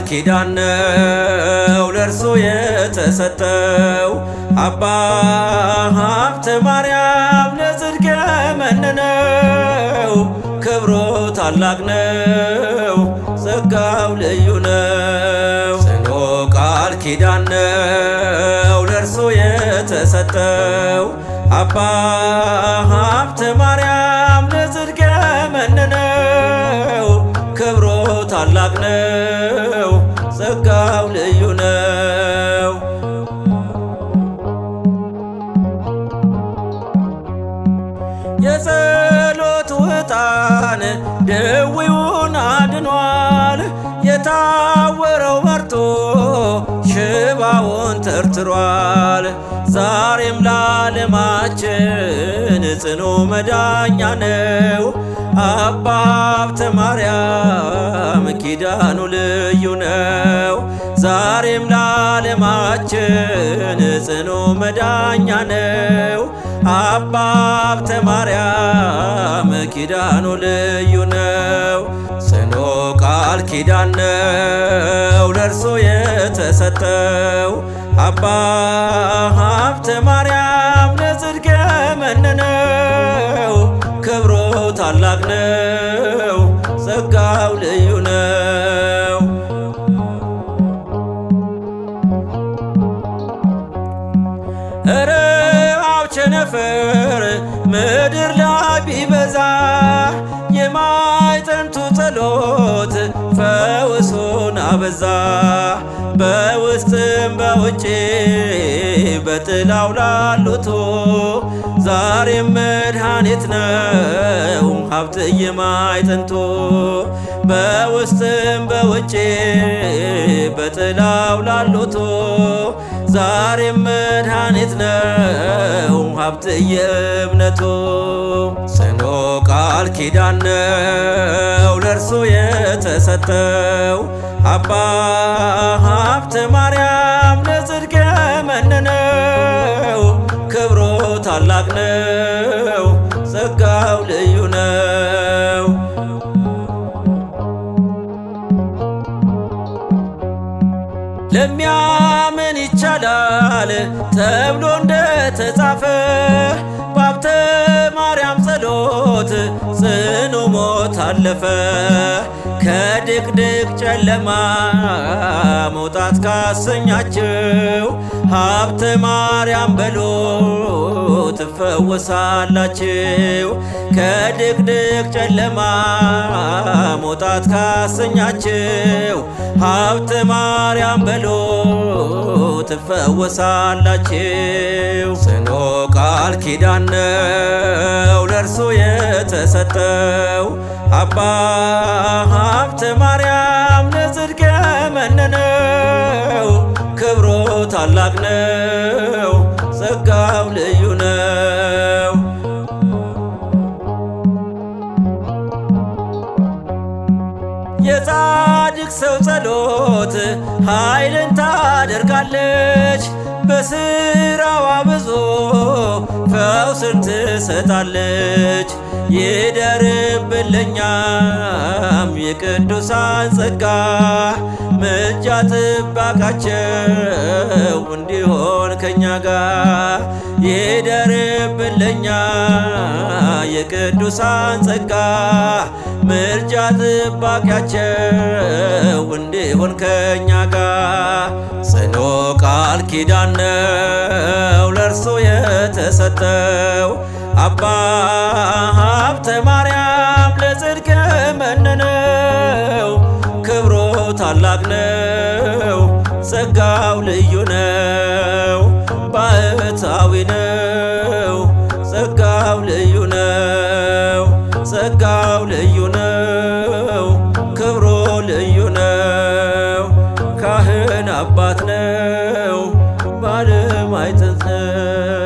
ኪዳን ነው ለእርሱ የተሰጠው። አባ ሀብተ ማርያም ለጽድቅ የመነነው ክብሩ ታላቅ ነው ጸጋው ልዩ ነው። ጽኑ ቃል ኪዳን ነው ለእርሱ የተሰጠው። አባ ሀብተ ማርያም ለጽድቅ የመነነው ክብሩ ታላቅ ነው ጸጋው ልዩ ነው። የጸሎቱ ዕጣን ደዌውን አድኗል። የታወረው በርቶ ሽባውን ተርትሯል። ዛሬም ለዓለማችን ጽኑ መዳኛ ነው። አባ ሀብተ ማርያም ኪዳኑ ልዩ ነው። ዛሬም ለዓለማችን ጽኑ መዳኛ ነው። አባ ሀብተ ማርያም ኪዳኑ ልዩ ነው። ጽኑ ቃል ኪዳን ነው ለእርሱ የተሰጠው። አባ ሀብተ ማርያም ለጽድቅ የመነነው ክብሩ ታላቅ ነው ጸጋው ልዩ ነው። ረሃብ ቸነፈር ምድር ላይ ቢበዛ የማዕጠንቱ ጸሎት ፈውሱን አበዛ። በውስጥም በውጭ በጥላው ላሉት ዛሬም መድኃኒት ነው ሀብትዬ ማዕጠንቱ። በውስጥም በውጭ በጥላው ላሉት ዛሬም መድኃኒት ነው ሀብትዬ እምነቱ። ጽኑ ቃል ኪዳን ነው ለእርሱ የተሰጠው። አባ ሀብተ ማርያም ለጽድቅ የመነነው ክብሩ ታላቅ ነው ጸጋው ልዩ ነው። ለሚያምን ይቻላል ተብሎ እንደተጻፈ በሀብተ ማርያም ጸሎት ጽኑ ሞት አለፈ። ከድቅድቅ ጨለማ መውጣት ካሰኛችሁ ሀብተ ማርያም በሉ ትፈወሳላችሁ። ከድቅድቅ ጨለማ መውጣት ካሰኛችሁ ሀብተ ማርያም በሉ ትፈወሳላችሁ። ጽኑ ቃል ኪዳን ነው ለእርሱ የተሰጠው። አባ ሀብተ ማርያም ለጽድቅ የመነነው ክብሩ ታላቅ ነው ጸጋው ልዩ ነው። የጻድቅ ሰው ጸሎት ኃይልን ታደርጋለች። በስራዋ ብዙ ፈውስን ትሰጣለች። ይደርብልኛም የቅዱሳን ጸጋ ምልጃ ጥበቃቸው እንዲሆን ከኛ ጋር። ይደርብልኛ የቅዱሳን ጸጋ ምልጃ ጥበቃቸው እንዲሆን ከኛ ጋር። ጽኑ ቃል ኪዳን ነው ለእርሱ የተሰጠው። አባ ሀብተ ማርያም ለጽድቅ የመነነው ክብሩ ታላቅ ነው ጸጋው ልዩ ነው። ባህታዊ ነው ጸጋው ልዩ ነው ጸጋው ልዩ ነው ክብሩ ልዩ ነው። ካህን አባት ነው ባለማዕጠንት ነው።